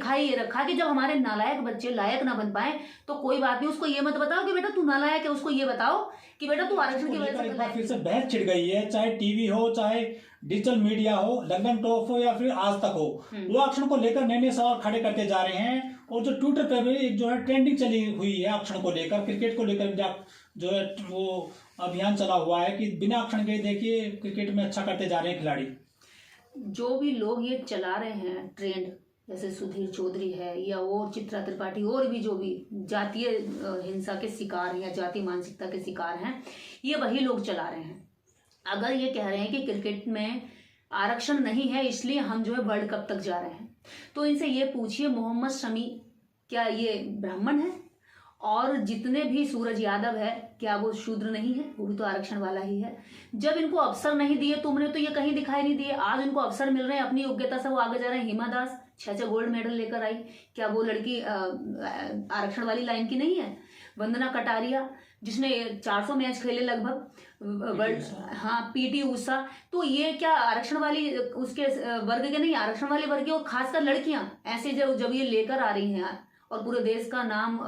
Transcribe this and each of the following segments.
सिखा ही रखा कि जब हमारे नालायक बच्चे लायक ना बन पाए तो कोई बात नहीं, उसको ये मत बताओ कि बेटा तू नालायक है, उसको ये बताओ कि बेटा तू आरक्षण की वजह से एक बार फिर से बहस छिड़ गई है, चाहे टीवी हो, चाहे डिजिटल मीडिया हो, लंदन टॉप हो या फिर आज तक हो, वो आरक्षण को लेकर नए नए सवाल खड़े करते जा रहे हैं। और जो ट्विटर पे भी एक जो है ट्रेंडिंग चली हुई है आरक्षण को लेकर, क्रिकेट को लेकर जो है वो अभियान चला हुआ है कि बिना आरक्षण के देखिए क्रिकेट में अच्छा करते जा रहे हैं खिलाड़ी। जो भी लोग ये चला रहे हैं ट्रेंड, जैसे सुधीर चौधरी है या और चित्रा त्रिपाठी और भी जो भी जातीय हिंसा के शिकार हैं या जातीय मानसिकता के शिकार हैं, ये वही लोग चला रहे हैं। अगर ये कह रहे हैं कि क्रिकेट में आरक्षण नहीं है इसलिए हम जो है वर्ल्ड कप तक जा रहे हैं, तो इनसे ये पूछिए मोहम्मद शमी क्या ये ब्राह्मण है? और जितने भी सूरज यादव है क्या वो शूद्र नहीं है? वो भी तो आरक्षण वाला ही है। जब इनको अवसर नहीं दिए, तुमने तो ये कहीं दिखाई नहीं दिए, आज उनको अवसर मिल रहे हैं, अपनी योग्यता से वो आगे जा रहे हैं। हिमा दास 6 गोल्ड मेडल लेकर आई, क्या वो लड़की आरक्षण वाली लाइन की नहीं है? वंदना कटारिया जिसने 400 मैच खेले लगभग वर्ल्ड, हाँ पीटी उषा, तो ये क्या आरक्षण वाली उसके वर्ग के नहीं, आरक्षण वाले वर्ग के, और खासकर लड़कियां ऐसे जब ये लेकर आ रही हैं और पूरे देश का नाम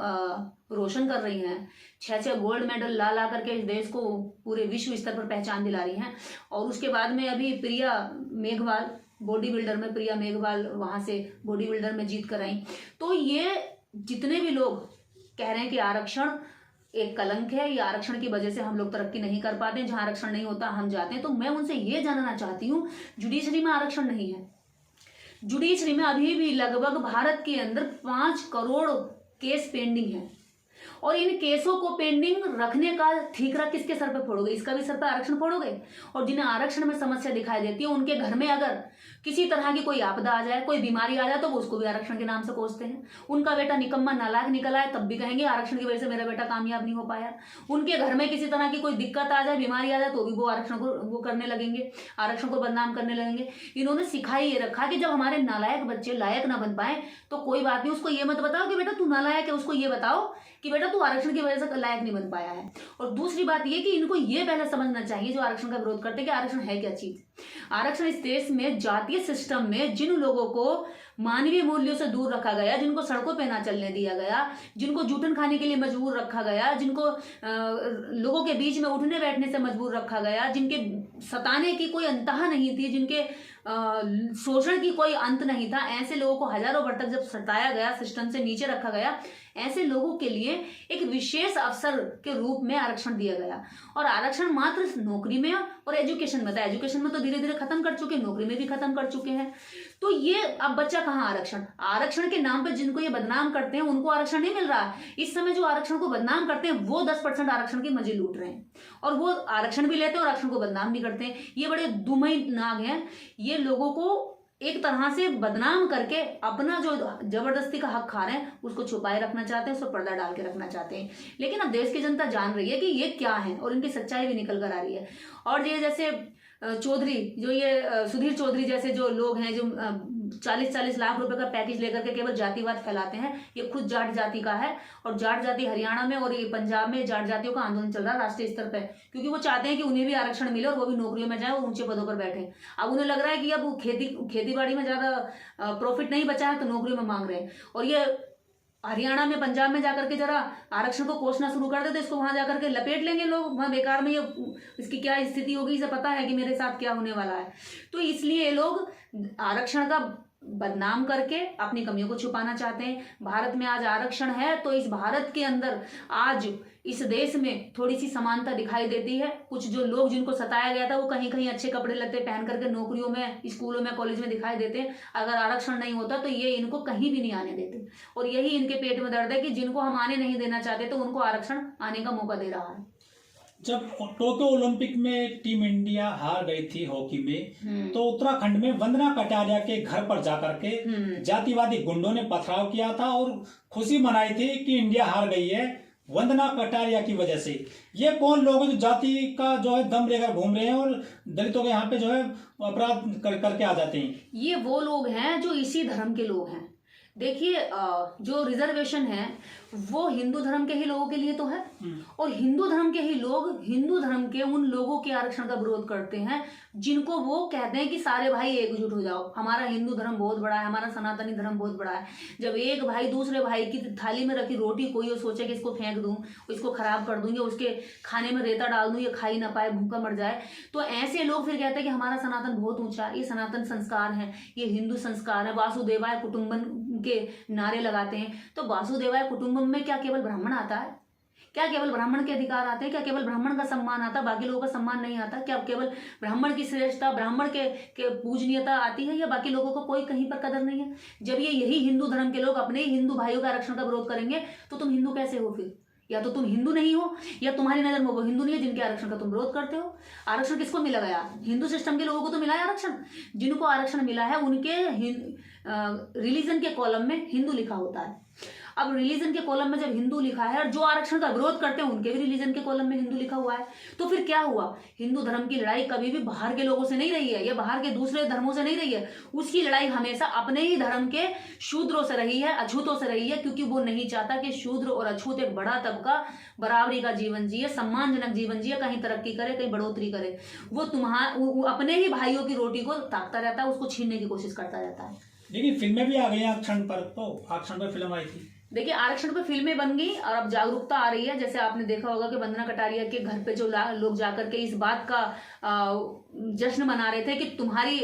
रोशन कर रही हैं, 6 गोल्ड मेडल ला करके इस देश को पूरे विश्व स्तर पर पहचान दिला रही हैं। और उसके बाद में अभी प्रिया मेघवाल बॉडी बिल्डर में, प्रिया मेघवाल वहां से बॉडी बिल्डर में जीत कर आई। तो ये जितने भी लोग कह रहे हैं कि आरक्षण एक कलंक है, या आरक्षण की वजह से हम लोग तरक्की नहीं कर पाते, जहां आरक्षण नहीं होता हम जाते हैं, तो मैं उनसे ये जानना चाहती हूँ, जुडिशरी में आरक्षण नहीं है। जुडिशरी में अभी भी लगभग भारत के अंदर 5 करोड़ केस पेंडिंग है, और इन केसों को पेंडिंग रखने का ठीकरा किसके सर पे फोड़ोगे? इसका भी सर पे आरक्षण फोड़ोगे। और जिन्हें आरक्षण में समस्या दिखाई देती है उनके घर में अगर किसी तरह की कोई आपदा आ जाए, कोई बीमारी आ जाए, तो वो उसको भी आरक्षण के नाम से कोसते हैं। उनका बेटा निकम्मा नालायक निकला है तब भी कहेंगे आरक्षण की वजह से मेरा बेटा कामयाब नहीं हो पाया। उनके घर में किसी तरह की कोई दिक्कत आ जाए, बीमारी आ जाए, तो भी वो आरक्षण को वो करने लगेंगे, आरक्षण को बदनाम करने लगेंगे। इन्होंने सिखाई ये रखा कि जब हमारे नालायक बच्चे लायक ना बन पाए तो कोई बात नहीं, उसको ये मत बताओ कि बेटा तू नालायक है, उसको ये बताओ कि बेटा तू आरक्षण की वजह से लायक नहीं बन पाया है। और दूसरी बात ये कि इनको ये पहले समझना चाहिए जो आरक्षण का विरोध करते हैं कि आरक्षण है क्या चीज। आरक्षण इस देश में जातीय सिस्टम में जिन लोगों को मानवीय मूल्यों से दूर रखा गया, जिनको सड़कों पे ना चलने दिया गया, जिनको जूठन खाने के लिए मजबूर रखा गया, जिनको लोगों के बीच में उठने बैठने से मजबूर रखा गया, जिनके सताने की कोई अंतहा नहीं थी, जिनके शोषण की कोई अंत नहीं था, ऐसे लोगों को हजारों वर्ष तक जब सताया गया, सिस्टम से नीचे रखा गया, ऐसे लोगों के लिए एक विशेष अवसर के रूप में आरक्षण दिया गया। और आरक्षण मात्र नौकरी में और एजुकेशन में था, एजुकेशन में तो धीरे धीरे खत्म कर चुके, नौकरी में भी खत्म कर चुके हैं। तो ये अब बच्चा कहाँ आरक्षण? आरक्षण के नाम पे जिनको ये बदनाम करते हैं उनको आरक्षण नहीं मिल रहा। इस समय जो आरक्षण को बदनाम करते हैं वो 10% आरक्षण की मजे लूट रहे हैं, और वो आरक्षण भी लेते हैं और आरक्षण को बदनाम भी करते हैं। ये बड़े दुमई नाग हैं, ये लोगों को एक तरह से बदनाम करके अपना जो जबरदस्ती का हक खा रहे हैं उसको छुपाए रखना चाहते हैं, उसको पर्दा डाल के रखना चाहते हैं। लेकिन अब देश की जनता जान रही है कि ये क्या है और इनकी सच्चाई भी निकल कर आ रही है। और ये जैसे चौधरी, जो ये सुधीर चौधरी जैसे जो लोग हैं जो 40-40 लाख रुपए का पैकेज लेकर के केवल जातिवाद फैलाते हैं, ये खुद जाट जाति का है। और जाट जाति हरियाणा में और ये पंजाब में जाट जातियों का आंदोलन चल रहा है राष्ट्रीय स्तर पे, क्योंकि वो चाहते हैं कि उन्हें भी आरक्षण मिले और वो भी नौकरियों में जाए और ऊंचे पदों पर बैठे। अब उन्हें लग रहा है कि अब खेती बाड़ी में ज्यादा प्रॉफिट नहीं बचा है तो नौकरियों में मांग रहे हैं। और ये हरियाणा में पंजाब में जाकर के जरा आरक्षण को कोसना शुरू कर दे तो इसको वहां जाकर के लपेट लेंगे लोग, वहां बेकार में ये इसकी क्या स्थिति होगी, इसे पता है कि मेरे साथ क्या होने वाला है। तो इसलिए ये लोग आरक्षण का बदनाम करके अपनी कमियों को छुपाना चाहते हैं। भारत में आज आरक्षण है तो इस भारत के अंदर आज इस देश में थोड़ी सी समानता दिखाई देती है। कुछ जो लोग जिनको सताया गया था वो कहीं कहीं अच्छे कपड़े लत्ते पहन करके नौकरियों में, स्कूलों में, कॉलेज में दिखाई देते हैं। अगर आरक्षण नहीं होता तो ये इनको कहीं भी नहीं आने देते, और यही इनके पेट में दर्द है कि जिनको हम आने नहीं देना चाहते तो उनको आरक्षण आने का मौका दे रहा है। जब टोक्यो ओलंपिक में टीम इंडिया हार गई थी हॉकी में, तो उत्तराखंड में वंदना कटारिया के घर पर जाकर के जातिवादी गुंडों ने पथराव किया था और खुशी मनाई थी कि इंडिया हार गई है वंदना कटारिया की वजह से। ये कौन लोग जो जाति का जो है दम लेकर घूम रहे हैं और दलितों के यहाँ पे जो है अपराध करके आ जाते हैं? ये वो लोग हैं जो इसी धर्म के लोग हैं, देखिए जो रिजर्वेशन है वो हिंदू धर्म के ही लोगों के लिए तो है, और हिंदू धर्म के ही लोग हिंदू धर्म के उन लोगों के आरक्षण का विरोध करते हैं जिनको वो कहते हैं कि सारे भाई एकजुट हो जाओ, हमारा हिंदू धर्म बहुत बड़ा है, हमारा सनातनी धर्म बहुत बड़ा है। जब एक भाई दूसरे भाई की थाली में रखी रोटी कोई और सोचे कि इसको फेंक दूं, इसको खराब कर दूंगी, उसके खाने में रेता डाल दूं, ये खा ही ना पाए, भूखा मर जाए, तो ऐसे लोग फिर कहते हैं कि हमारा सनातन बहुत ऊंचा है, ये सनातन संस्कार है, ये हिंदू संस्कार है, वासुदेवाय कुटुंबन के नारे लगाते हैं। तो वासुदेवाय कुटुंबम में क्या केवल ब्राह्मण आता है? क्या केवल ब्राह्मण के अधिकार आते हैं? क्या केवल ब्राह्मण का सम्मान आता है, बाकी लोगों का सम्मान नहीं आता? क्या केवल ब्राह्मण की श्रेष्ठता, ब्राह्मण के पूजनीयता आती है, या बाकी लोगों को कोई कहीं पर कदर नहीं है? जब ये यही हिंदू धर्म के लोग अपने ही हिंदू भाइयों के आरक्षण का विरोध करेंगे तो तुम हिंदू कैसे हो फिर? या तो तुम हिंदू नहीं हो, या तुम्हारी नजर में वो हिंदू नहीं है जिनके आरक्षण का तुम विरोध करते हो। आरक्षण किसको मिला गया? हिंदू सिस्टम के लोगों को तो मिला है आरक्षण। जिनको आरक्षण मिला है उनके रिलीजन के कॉलम में हिंदू लिखा होता है। अब रिलीजन के कॉलम में जब हिंदू लिखा है और जो आरक्षण का विरोध करते हैं उनके भी रिलीजन के कॉलम में हिंदू लिखा हुआ है, तो फिर क्या हुआ? हिंदू धर्म की लड़ाई कभी भी बाहर के लोगों से नहीं रही है या बाहर के दूसरे धर्मों से नहीं रही है। उसकी लड़ाई हमेशा अपने ही धर्म के शूद्रों से रही है, अछूतों से रही है, क्योंकि वो नहीं चाहता कि शूद्र और अछूत एक बड़ा तबका बराबरी का जीवन जिए, सम्मानजनक जीवन जिए, कहीं तरक्की करे, कहीं बढ़ोतरी करे। वो अपने ही भाइयों की रोटी को ताकता रहता है, उसको छीनने की कोशिश करता रहता है। लेकिन फिल्में भी आ गई आरक्षण पर, तो आरक्षण पर फिल्म आई थी। देखिए आरक्षण पे फिल्में बन गई और अब जागरूकता आ रही है। जैसे आपने देखा होगा कि वंदना कटारिया के घर पे जो लोग जाकर के इस बात का जश्न मना रहे थे कि तुम्हारी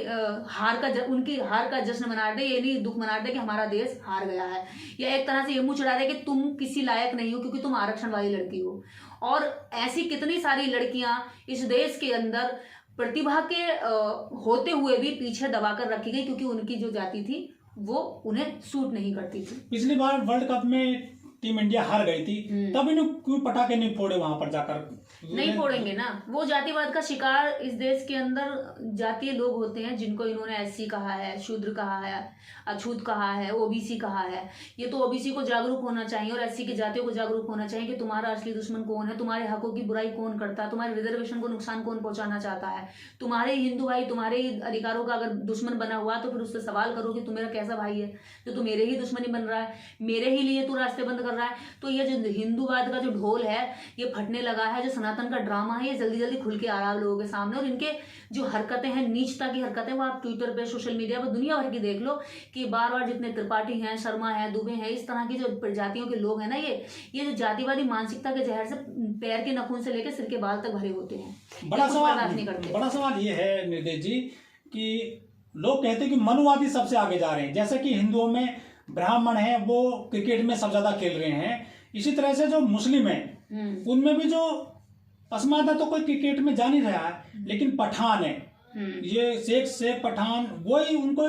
उनकी हार का जश्न मना रहे थे, ये नहीं दुख मना रहे थे कि हमारा देश हार गया है, या एक तरह से ये मुंह चढ़ा रहे कि तुम किसी लायक नहीं हो क्योंकि तुम आरक्षण वाली लड़की हो। और ऐसी कितनी सारी लड़कियां इस देश के अंदर प्रतिभा के होते हुए भी पीछे दबाकर रखी गई क्योंकि उनकी जो जाति थी वो उन्हें सूट नहीं करती थी। पिछली बार वर्ल्ड कप में टीम इंडिया हार गई थी, तब इन्हें क्यों पटाखे नहीं फोड़े वहां पर जाकर? नहीं फोड़ेंगे ना, वो जातिवाद का शिकार इस देश के अंदर जातीय लोग होते हैं जिनको इन्होंने एससी कहा है, शूद्र कहा है, अछूत कहा है, ओबीसी कहा है। ये तो ओबीसी को जागरूक होना चाहिए और एससी की जातियों को जागरूक होना चाहिए कि तुम्हारा असली दुश्मन कौन है, तुम्हारे हकों की बुराई कौन करता है, तुम्हारे रिजर्वेशन को नुकसान कौन पहुंचाना चाहता है। तुम्हारे हिंदू भाई तुम्हारे ही अधिकारों का अगर दुश्मन बना हुआ तो फिर उससे सवाल करो कि तू मेरा कैसा भाई है जो तू मेरे ही दुश्मनी बन रहा है, मेरे ही लिए तू रास्ते बंद कर रहा है। तो ये जो हिंदूवाद का जो ढोल है ये फटने लगा है, जो सनातन का ड्रामा है ये जल्दी जल्दी खुल के आ रहा है लोगों के सामने। और इनके जो हरकतें हैं, नीचता की हरकतें, वो आप ट्विटर पे, सोशल मीडिया पर दुनिया भर की देख लो कि बार बार जितने त्रिपाठी हैं, शर्मा है, दुबे हैं, इस तरह की जो प्रजातियों के लोग हैं ना, ये जो जातिवादी मानसिकता के जहर से पैर के नखून से लेकर सिर के बाल तक भरे होते हैं। बड़ा सवाल ये है निर्देश जी कि लोग कहते हैं कि मनुवादी सबसे आगे जा रहे हैं। जैसे कि हिंदुओं में ब्राह्मण है वो क्रिकेट में सब ज्यादा खेल रहे हैं, इसी तरह से जो मुस्लिम है उनमें भी जो पसमानदा तो कोई क्रिकेट में जा नहीं रहा है, लेकिन पठान है, ये शेख पठान, वही उनको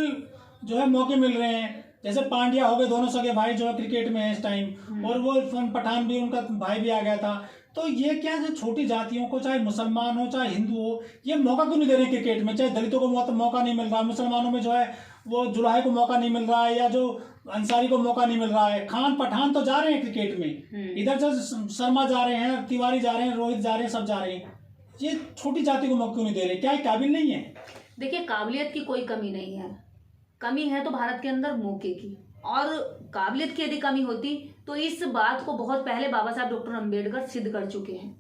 जो है मौके मिल रहे हैं। जैसे पांड्या हो गए, दोनों सगे भाई जो है क्रिकेट में है इस टाइम, और वो पठान भी उनका भाई भी आ गया था। तो ये क्या जो छोटी जातियों को, चाहे मुसलमान हो चाहे हिंदू हो, ये मौका क्यों नहीं दे रहे क्रिकेट में? चाहे दलितों को मौका नहीं मिल रहा, मुसलमानों में जो है वो जुलाहे को मौका नहीं मिल रहा है, या जो अंसारी को मौका नहीं मिल रहा है। खान पठान तो जा रहे हैं क्रिकेट में, इधर से शर्मा जा रहे हैं, तिवारी जा रहे हैं, रोहित जा रहे हैं, सब जा रहे हैं। ये छोटी जाति को मौका क्यों नहीं दे रहे? क्या ये काबिल नहीं है? देखिए काबिलियत की कोई कमी नहीं है, कमी है तो भारत के अंदर मौके की। और काबिलियत की यदि कमी होती तो इस बात को बहुत पहले बाबा साहब डॉक्टर अम्बेडकर सिद्ध कर चुके हैं।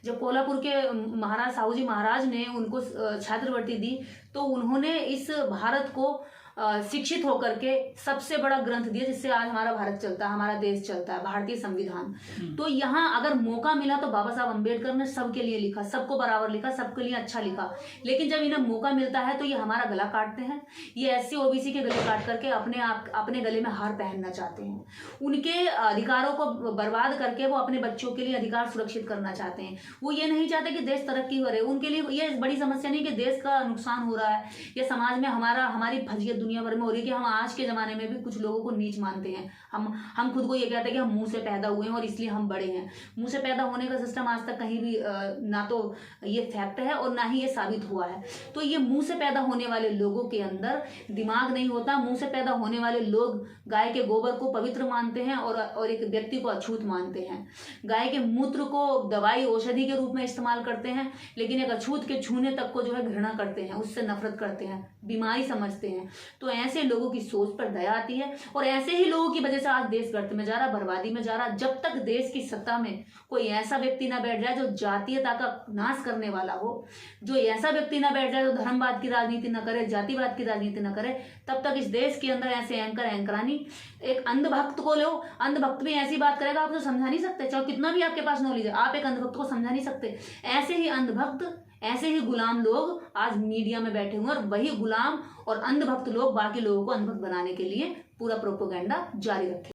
जब कोल्हापुर के महाराज साहूजी महाराज ने उनको छात्रवृत्ति दी तो उन्होंने इस भारत को शिक्षित होकर के सबसे बड़ा ग्रंथ दिया जिससे आज हमारा भारत चलता है, हमारा देश चलता है, भारतीय संविधान। तो यहाँ अगर मौका मिला तो बाबा साहब अम्बेडकर ने सबके लिए लिखा, सबको बराबर लिखा, सबके लिए अच्छा लिखा। लेकिन जब इन्हें मौका मिलता है तो ये हमारा गला काटते हैं, ये एससी ओबीसी के गले काट करके अपने गले में हार पहनना चाहते हैं। उनके अधिकारों को बर्बाद करके वो अपने बच्चों के लिए अधिकार सुरक्षित करना चाहते हैं। वो ये नहीं चाहते कि देश तरक्की करे। उनके लिए ये बड़ी समस्या नहीं कि देश का नुकसान हो रहा है या समाज में हमारी फजीयत दुनिया भर में हो रही है कि हम आज के जमाने में भी कुछ लोगों को नीच मानते हैं। हम खुद को ये कहते हैं कि हम मुंह से पैदा हुए हैं और इसलिए हम बड़े हैं। मुंह से पैदा होने का सिस्टम आज तक कहीं भी ना तो ये फैक्ट है और ना ही ये साबित हुआ है। तो ये मुंह से पैदा होने वाले लोगों के अंदर दिमाग नहीं होता। मुंह से पैदा होने वाले लोग गाय के गोबर को पवित्र मानते हैं और एक व्यक्ति को अछूत मानते हैं। गाय के मूत्र को दवाई औषधि के रूप में इस्तेमाल करते हैं, लेकिन एक अछूत के छूने तक को जो है घृणा करते हैं, उससे नफरत करते हैं, बीमारी समझते हैं। तो ऐसे लोगों की सोच पर दया आती है, और ऐसे ही लोगों की वजह से आज देश गर्त में जा रहा, बर्बादी में जा रहा। जब तक देश की सत्ता में कोई ऐसा व्यक्ति ना बैठ जाए जो जातीयता का नाश करने वाला हो, जो ऐसा व्यक्ति ना बैठ जाए जो धर्मवाद की राजनीति ना करे, जातिवाद की राजनीति ना करे, तब तक इस देश के अंदर ऐसे एंकर एंकरानी, एक अंधभक्त को लो, अंधभक्त भी ऐसी बात करेगा आप तो समझा नहीं सकते, चाहे कितना भी आपके पास नॉलेज है, आप एक अंधभक्त को समझा नहीं सकते। ऐसे ही अंधभक्त, ऐसे ही गुलाम लोग आज मीडिया में बैठे हुए हैं, और वही गुलाम और अंधभक्त लोग बाकी लोगों को अंधभक्त बनाने के लिए पूरा प्रोपेगेंडा जारी रखे।